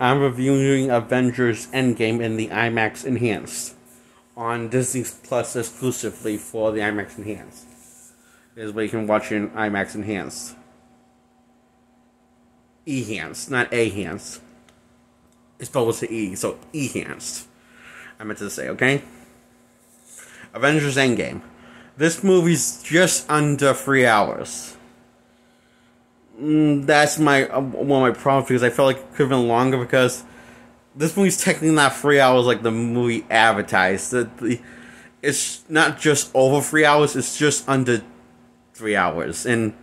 I'm reviewing Avengers Endgame in the Imax Enhanced on Disney Plus exclusively for the Imax Enhanced. Is where you can watch it in Imax Enhanced. Enhanced, not Enhanced. It's spelled with the E, so Enhanced. I meant to say, okay? Avengers Endgame. This movie's just under 3 hours. That's one of my problems, because I felt like it could have been longer, because this movie's technically not 3 hours like the movie advertised. It's not just over 3 hours, it's just under 3 hours, and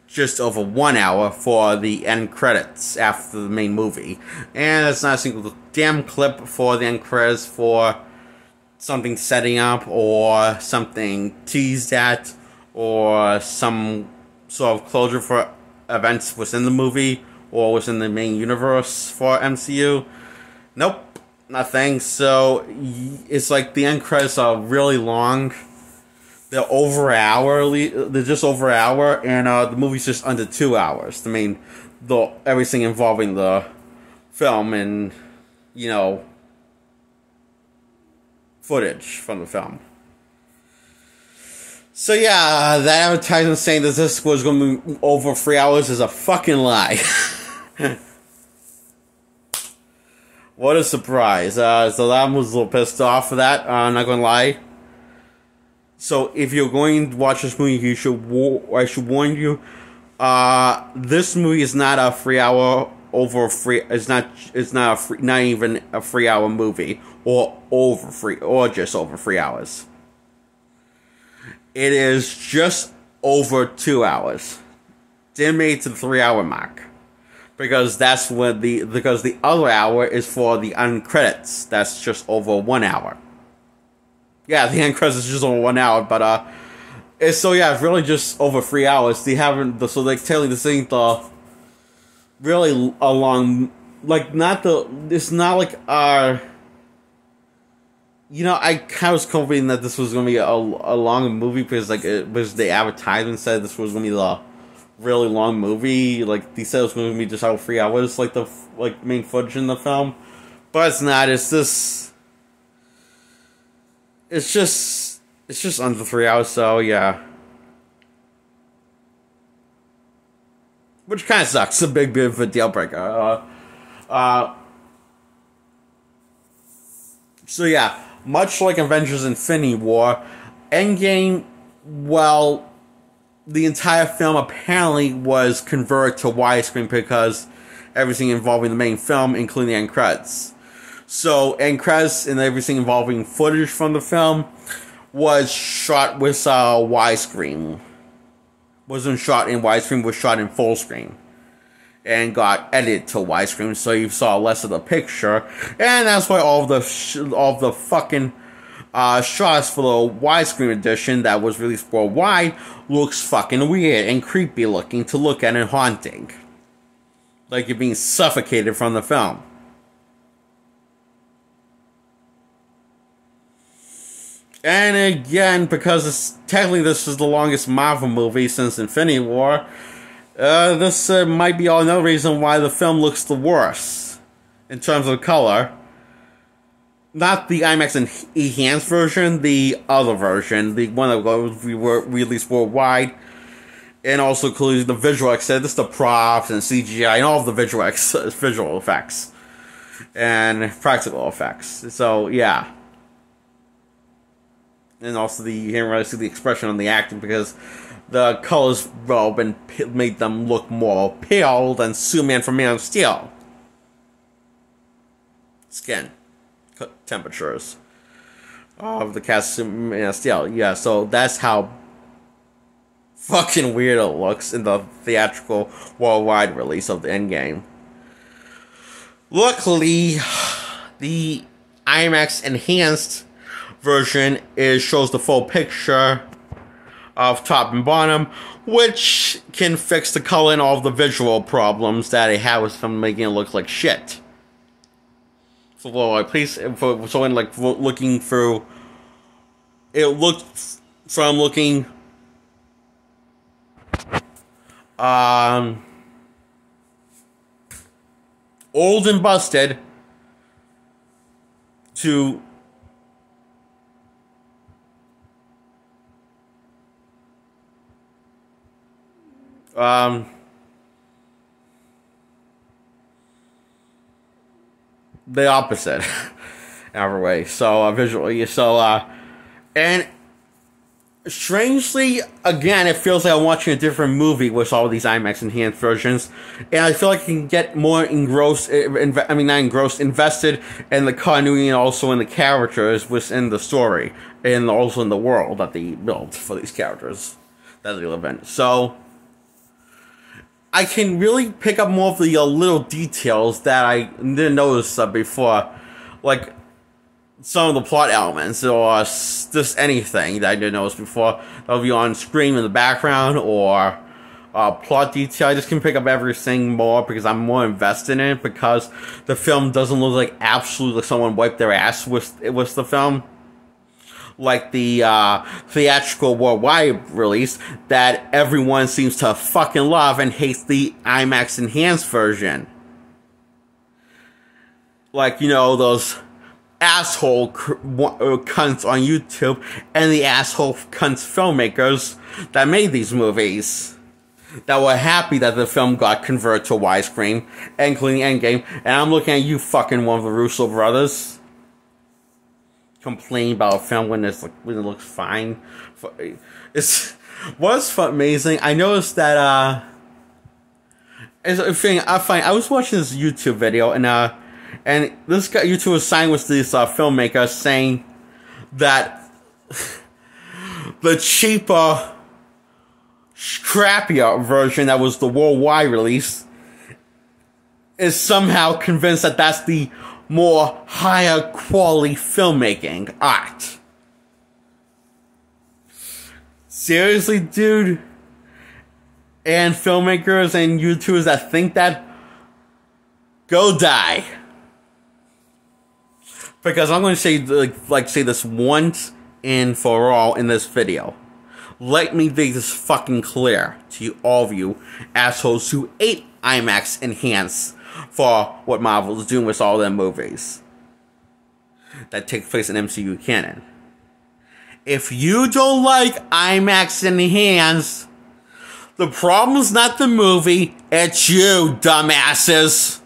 just over 1 hour for the end credits after the main movie. And it's not a single damn clip for the end credits for something setting up, or something teased at, or some sort of closure for events within the movie, or within the main universe for MCU. Nope, nothing. So it's like the end credits are really long. They're over an hour. They're just over an hour, and the movie's just under 2 hours. I mean, everything involving the film and, you know, footage from the film. So yeah, that advertisement saying that this was going to be over 3 hours is a fucking lie. What a surprise. So I was a little pissed off for that, I'm not going to lie. So if you're going to watch this movie, I should warn you, this movie is not a 3 hour over free. It's not even a 3 hour movie, or just over 3 hours. It is just over 2 hours. Didn't make it to the 3 hour mark, because that's when the other hour is for the end credits. That's just over 1 hour. Yeah, the end credits is just over 1 hour, but it's really just over 3 hours. They haven't, so like telling this ain't the really a long, like it's not like you know, I kind of was hoping that this was going to be a long movie, because like the advertisement said this was going to be the really long movie. Like they said it was going to be just out 3 hours, like the main footage in the film, but it's not. It's just under 3 hours. So yeah, which kind of sucks. A big bit of a deal breaker. So yeah. Much like Avengers Infinity War, Endgame, well, the entire film apparently was converted to widescreen, because everything involving the main film, including the end credits. So, end credits and everything involving footage from the film was shot with widescreen. Wasn't shot in widescreen, was shot in full screen. And got edited to widescreen, so you saw less of the picture, and that's why all the fucking shots for the widescreen edition that was released worldwide looks fucking weird and creepy looking to look at, and haunting, like you're being suffocated from the film. And again, because technically this is the longest Marvel movie since Infinity War. This might be another reason why the film looks the worst in terms of color. Not the IMAX Enhanced version, the other version, the one that was released worldwide, and also including the visual effects. This is the props and CGI and all of the visual effects and practical effects. So yeah, and also you can't really see the expression on the acting, because the colors made them look more pale than Superman from Man of Steel. Skin temperatures of the cast of Man of Steel. Yeah, so that's how fucking weird it looks in the theatrical worldwide release of the Endgame. Luckily, the IMAX Enhanced version shows the full picture of top and bottom, which can fix the color and all of the visual problems that it had with from making it look like shit. So, when looking through, it looked from looking old and busted, to the opposite in every way. So visually, and strangely, again, it feels like I'm watching a different movie with all these IMAX enhanced versions, and I feel like I can get more engrossed. Not engrossed, invested in the continuity and also in the characters within the story, and also in the world that they built for these characters that they live in. So I can really pick up more of the little details that I didn't notice before, like some of the plot elements or just anything that I didn't notice before that'll be on screen in the background, or plot detail. I just can pick up everything more because I'm more invested in it, because the film doesn't look like absolutely someone wiped their ass with the film, like the theatrical worldwide release that everyone seems to fucking love and hates the IMAX enhanced version. Like, you know, those asshole cunts on YouTube and the asshole cunts filmmakers that made these movies, that were happy that the film got converted to widescreen, including Endgame. And I'm looking at you, fucking one of the Russo brothers, complain about a film when it looks fine. What's amazing, I noticed that I was watching this YouTube video, and this guy YouTube was signed with these filmmakers saying that the cheaper, crappier version that was the worldwide release is somehow convinced that that's the more higher quality filmmaking art. Seriously, dude? And filmmakers and YouTubers that think that, go die. Because I'm going to say, say this once and for all in this video. Let me make this fucking clear to all of you assholes who ate IMAX Enhanced for what Marvel is doing with all their movies that take place in MCU canon. If you don't like IMAX Enhanced, the problem's not the movie, it's you, dumbasses.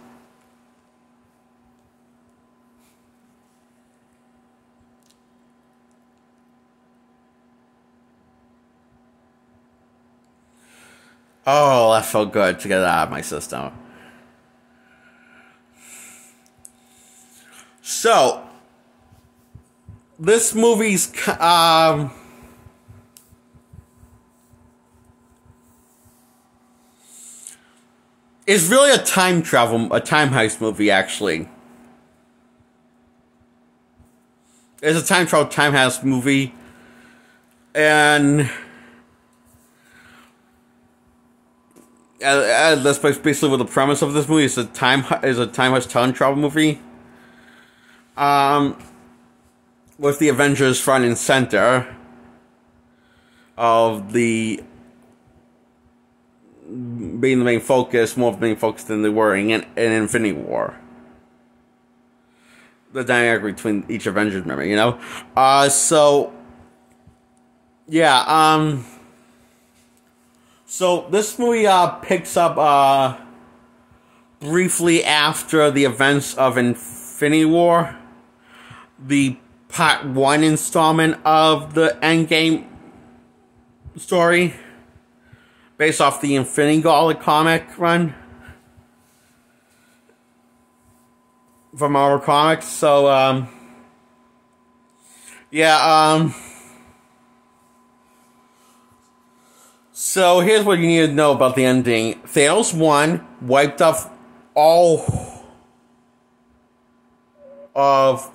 Oh, that felt good to get that out of my system. So, this movie's is really a time heist movie, actually. It's a time heist movie, and that's basically what the premise of this movie is. A time heist time travel movie. With the Avengers front and center of being the main focus, more of the main focus than they were in Infinity War. The dynamic between each Avengers member, you know? So this movie picks up briefly after the events of Infinity War, the part 1 installment of the Endgame story, based off the Infinity Gauntlet comic run from Marvel Comics. So, so here's what you need to know about the ending. Thanos won, wiped off all of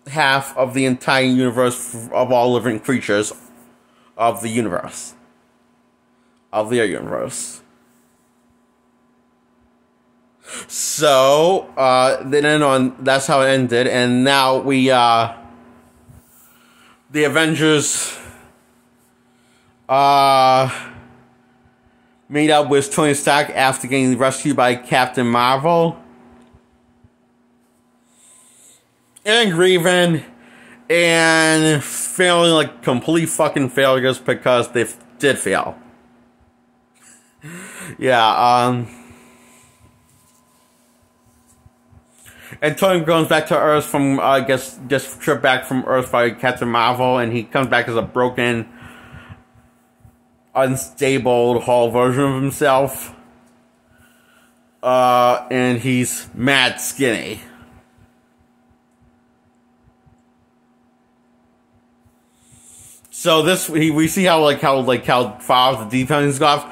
half of the entire universe of all living creatures of the universe. Of their universe. So, that's how it ended, and now we, the Avengers, meet up with Tony Stark after getting rescued by Captain Marvel. and grieving and feeling like complete fucking failures because they did fail. Yeah, and Tony goes back to Earth from, I guess, just trip back from Earth by Captain Marvel, and he comes back as a broken, unstable, whole version of himself. And he's mad skinny. So this, we see how far the deep end goes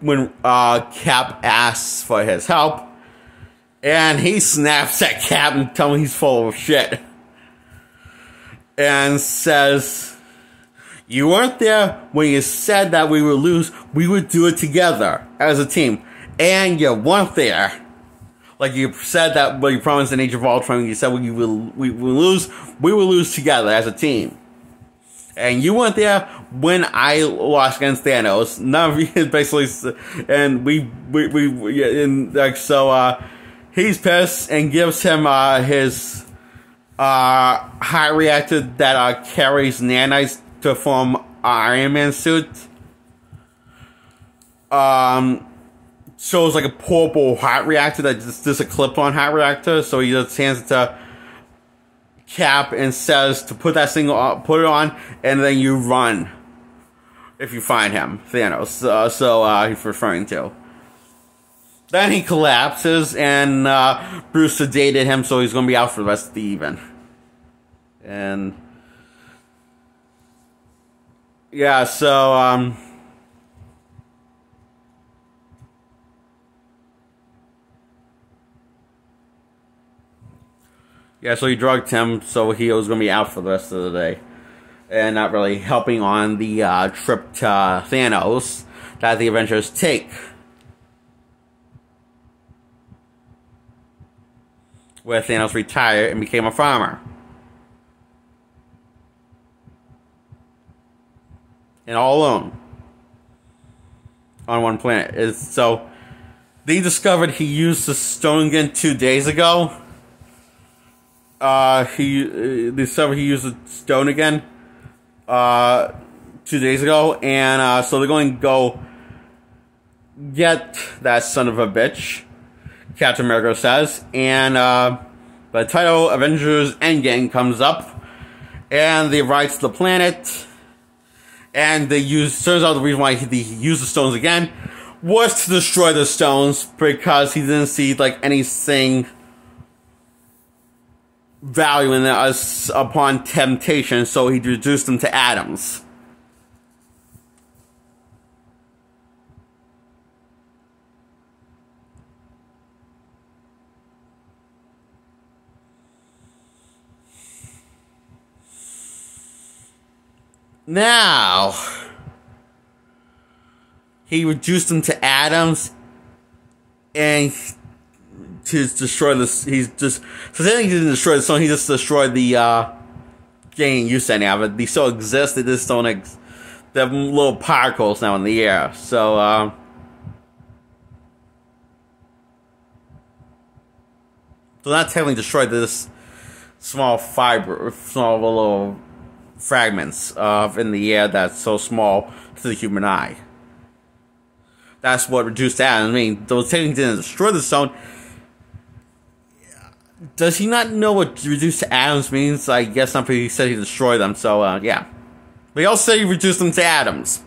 when Cap asks for his help. And he snaps at Cap and tells him he's full of shit. And says, "You weren't there when you said that we would lose. We would do it together as a team. And you weren't there. Like you said that, but you promised in Age of Ultron, you said we will lose together as a team. And you weren't there when I lost against Thanos. None of you basically, and he's pissed and gives him his high reactor that carries nanites to form Iron Man suit. So it's like a portable hot reactor that just a clip-on hot reactor. So he just hands it to Cap and says to put that thing on, put it on, and then you run if you find him, Thanos. He's referring to. Then he collapses, and Bruce sedated him, so he's going to be out for the rest of the evening. And yeah, so yeah, so he drugged him, so he was going to be out for the rest of the day. And not really helping on the trip to Thanos that the Avengers take. Where Thanos retired and became a farmer. And all alone. On one planet. So, they discovered he used the stone again 2 days ago. They discovered he used the stone again 2 days ago, and so they're going to go get that son of a bitch, Captain America says, and the title Avengers Endgame comes up, and they arrive to the planet, and turns out the reason why he used the stones again was to destroy the stones, because he didn't see, like, anything value in us upon temptation, so he reduced them to atoms. Now, he reduced them to atoms, and to destroy this, he's just, so then he didn't destroy the stone, he just destroyed the getting used to any of it. They still exist, they just don't they're little particles now in the air. So not technically destroyed, this small little fragments in the air that's so small to the human eye. That's what reduced atoms. I mean, those technically didn't destroy the stone. Does he not know what reduced to atoms means? I guess not, but he said he destroyed them, so, yeah. But he also said he reduced them to atoms.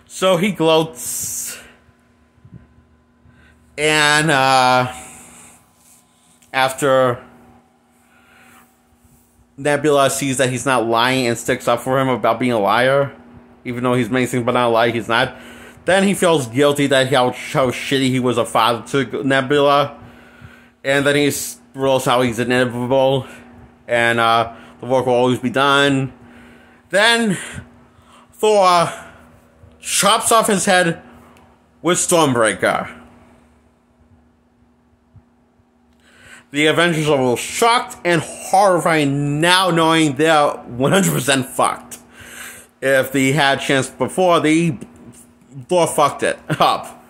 So he gloats. And, after Nebula sees that he's not lying and sticks up for him about being a liar, even though he's many things but not a liar, he's not. Then he feels guilty that how shitty he was a father to Nebula. And then he realizes how he's inevitable. And the work will always be done. Then Thor chops off his head with Stormbreaker. The Avengers are a little shocked and horrified now, knowing they're 100% fucked. If they had a chance before, they Thor fucked it up.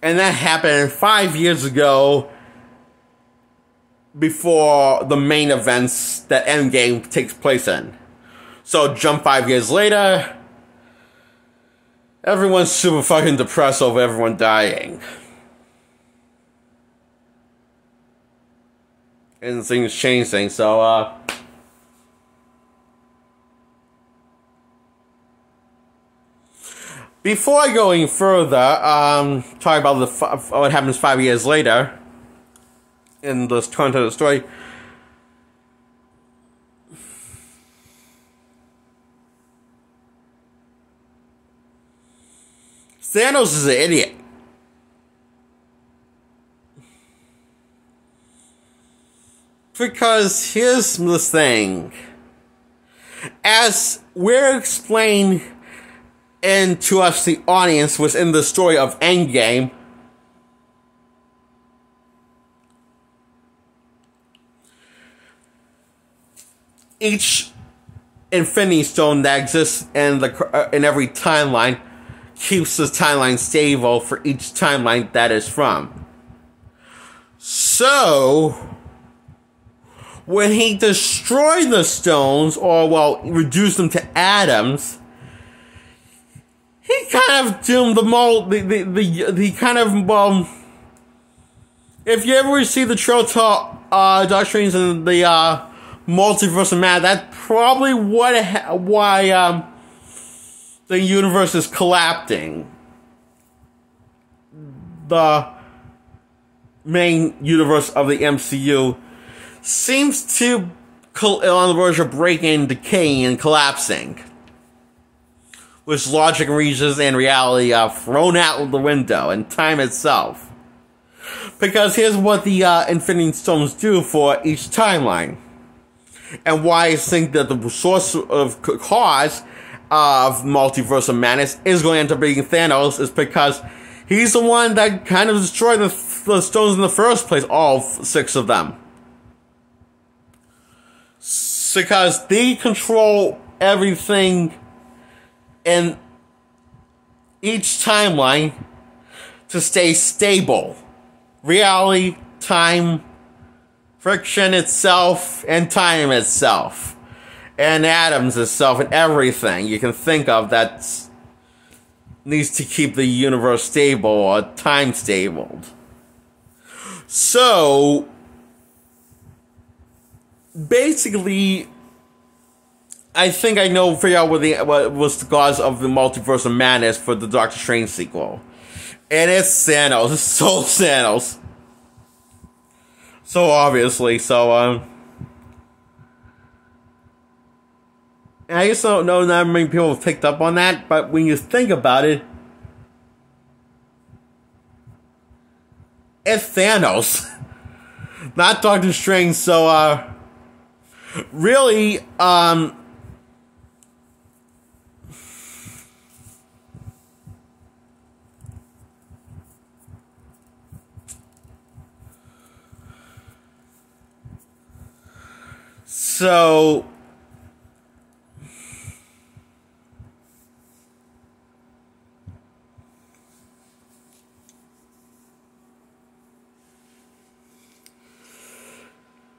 And that happened 5 years ago, before the main events that Endgame takes place in. So jump 5 years later, everyone's super fucking depressed over everyone dying. And things change things, so before I go any further, talk about what happens 5 years later in this content of the story. Thanos is an idiot. Because here's the thing. As we're explained and to us, the audience, within the story of Endgame, each Infinity Stone that exists in every timeline keeps the timeline stable for each timeline that is from. So, when he destroyed the stones, or reduced them to atoms, he kind of doomed he kind of, if you ever see the trailer to Doctor Strange and the Multiverse of Madness, that's probably why the universe is collapsing. The main universe of the MCU seems to on the verge of breaking, decaying, and collapsing, which logic and reasons and reality are thrown out the window, and time itself. Because here's what the Infinity Stones do for each timeline, and why I think that the source of cause of Multiverse of Madness is going to end up being Thanos, is because he's the one that kind of destroyed the stones in the first place, all 6 of them. Because they control everything in each timeline to stay stable. Reality, time, friction itself, and time itself. And atoms itself, and everything you can think of that needs to keep the universe stable or time stabled. So, basically, I think I figure out what was the cause of the Multiverse of Madness for the Doctor Strange sequel. And it's Thanos. It's so Thanos. So obviously, and I just don't know not many people have picked up on that, but when you think about it, it's Thanos. Not Doctor Strange, so, really, so,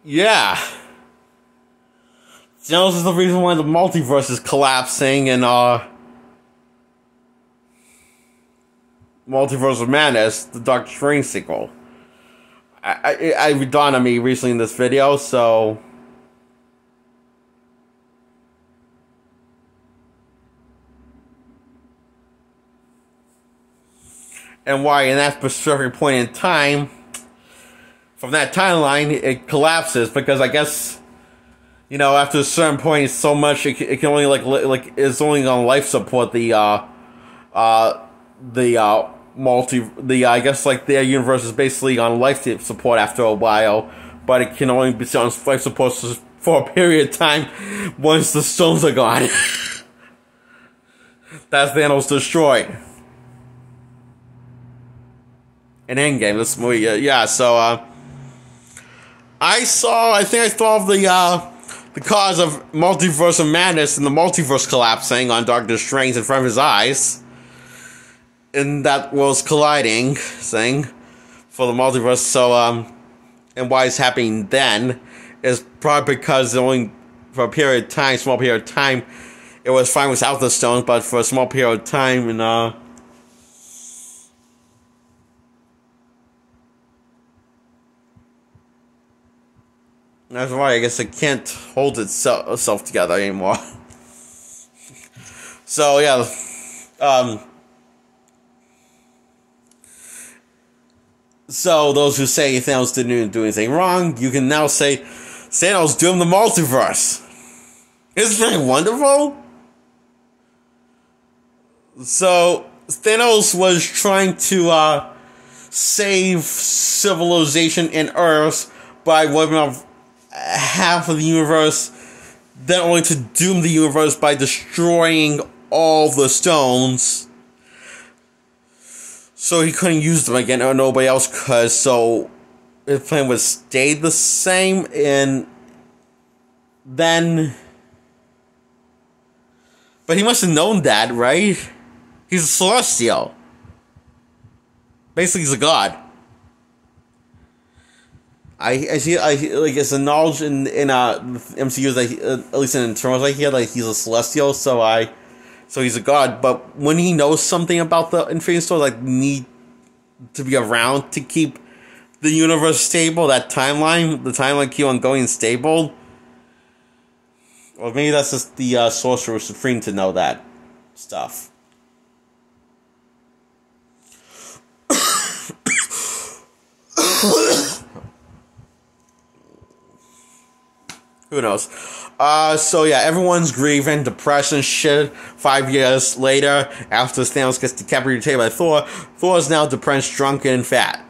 yeah. Thanos is the reason why the multiverse is collapsing and, Multiverse of Madness, the Doctor Strange sequel. It dawned on me recently in this video, so... And why in that specific point in time, from that timeline, it collapses, because I guess, after a certain point, so much, it can only, it's only on life support, I guess, their universe is basically on life support after a while, but it can only be on life support for a period of time once the stones are gone. That's Thanos destroyed. In Endgame, this movie, so, I think I saw the the cause of multiverse of madness and the multiverse collapsing on Doctor Strange in front of his eyes. And that was colliding thing for the multiverse. So, and why it's happening then is probably because only for a period of time, small period of time, it was fine without the stones, but for a small period of time, and that's why I guess it can't hold itself together anymore. So yeah, so those who say Thanos didn't do anything wrong, you can now say Thanos doomed the multiverse. Isn't that wonderful? So Thanos was trying to save civilization and Earth by wiping off half of the universe, then only to doom the universe by destroying all the stones. So he couldn't use them again, or nobody else could, so his plan would stay the same, and then... But he must have known that, right? He's a celestial. Basically, he's a god. I see, like, it's a knowledge in MCU that at least in Eternals, I hear like he's a celestial, so he's a god. But when he knows something about the Infinity Stone, like need to be around to keep the universe stable, the timeline keep on going stable. Or maybe that's just the Sorcerer Supreme to know that stuff. Who knows? So yeah, everyone's grieving, depressed and shit. 5 years later, after Thanos gets decapitated by Thor, Thor is now depressed, drunk, and fat.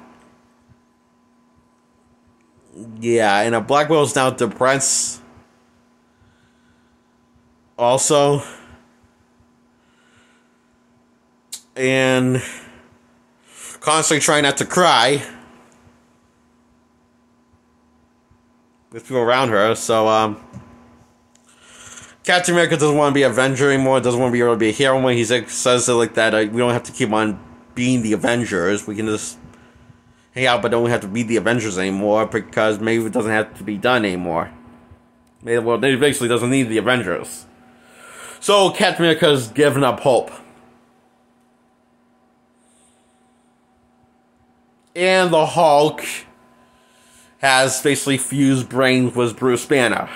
Yeah, and Black Widow's now depressed. Also. And constantly trying not to cry with people around her, so, Captain America doesn't want to be an Avenger anymore, doesn't want to be able to be a hero anymore. He says it like that, we don't have to keep on being the Avengers, we can just hang out, but don't have to be the Avengers anymore, because maybe it doesn't have to be done anymore. Well, they basically doesn't need the Avengers. So, Captain America's given up hope. And the Hulk has basically fused brains with Bruce Banner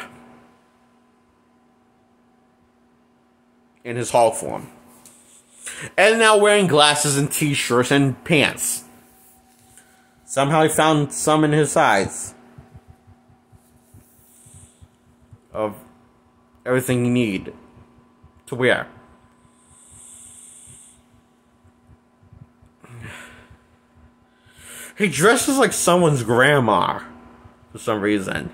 in his Hulk form. And now wearing glasses and t-shirts and pants. Somehow he found some in his size of everything you need to wear. He dresses like someone's grandma for some reason.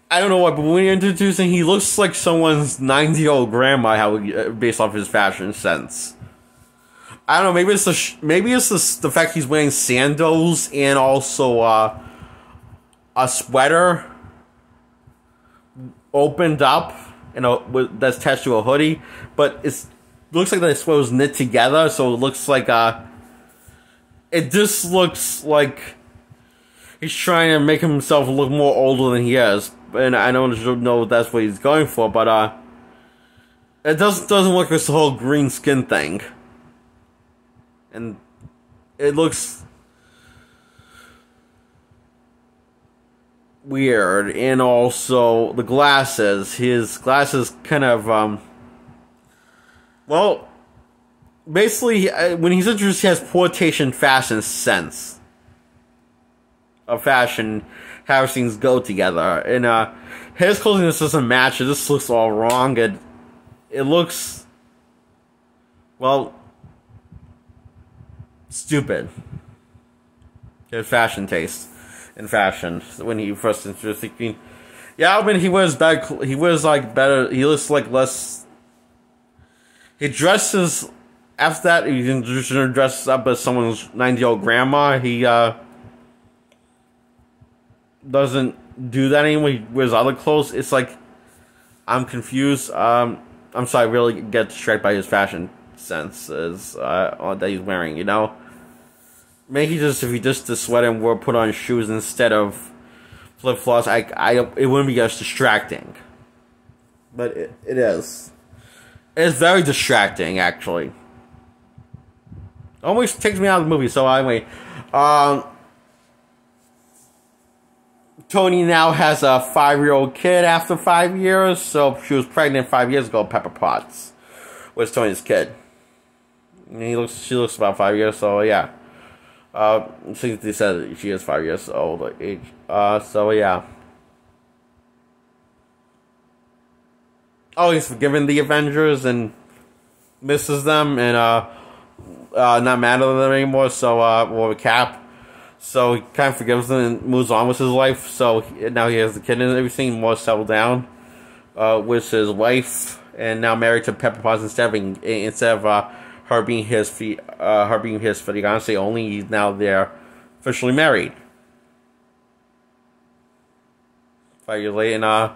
I don't know why, but when you're introducing, he looks like someone's 90-year-old grandma, based off his fashion sense. I don't know. Maybe it's the fact he's wearing sandals and also a sweater opened up and that's attached to a hoodie, but it looks like the sweater was knit together, so it looks like it just looks like he's trying to make himself look more older than he is. And I don't know if that's what he's going for, but it doesn't work with the whole green skin thing. And it looks weird. And also the glasses. His glasses kind of well, basically when he's introduced, he has quotation fashion sense of fashion, how things go together. And his clothing just doesn't match. It just looks all wrong. It looks, well, stupid. His fashion taste in fashion when he first introduced it. Yeah, I mean, he wears better. He wears like better. He looks like less. He dresses after that. He dresses up as someone's 90-year-old grandma. He doesn't do that anymore. He wears other clothes. It's like, I'm confused. I'm sorry, I really get distracted by his fashion senses that he's wearing, you know? Maybe if he just the sweater and wore put on shoes instead of flip-flops, it wouldn't be as distracting. But it is. It's very distracting, actually. Almost takes me out of the movie, so anyway. Tony now has a 5-year-old kid after 5 years, so she was pregnant 5 years ago, Pepper Potts was Tony's kid. And she looks about 5 years, so yeah. Since they said she is 5 years old age. So yeah. Oh, he's forgiven the Avengers and misses them and not mad at them anymore, so or Cap. So he kind of forgives them and moves on with his life. So now he has the kid and everything, more settled down with his wife, and now married to Pepper Potts instead of her being his fiancée only. Now they're officially married. 5 years later, and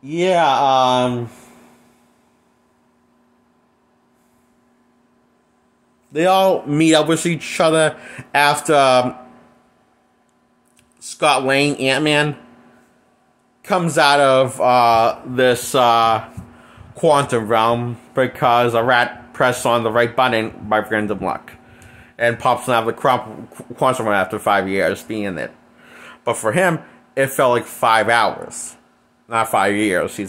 yeah, they all meet up with each other after Scott Lang, Ant-Man, comes out of this quantum realm because a rat pressed on the right button by random luck and pops out of the quantum realm after 5 years being in it. But for him, it felt like 5 hours, not 5 years. He's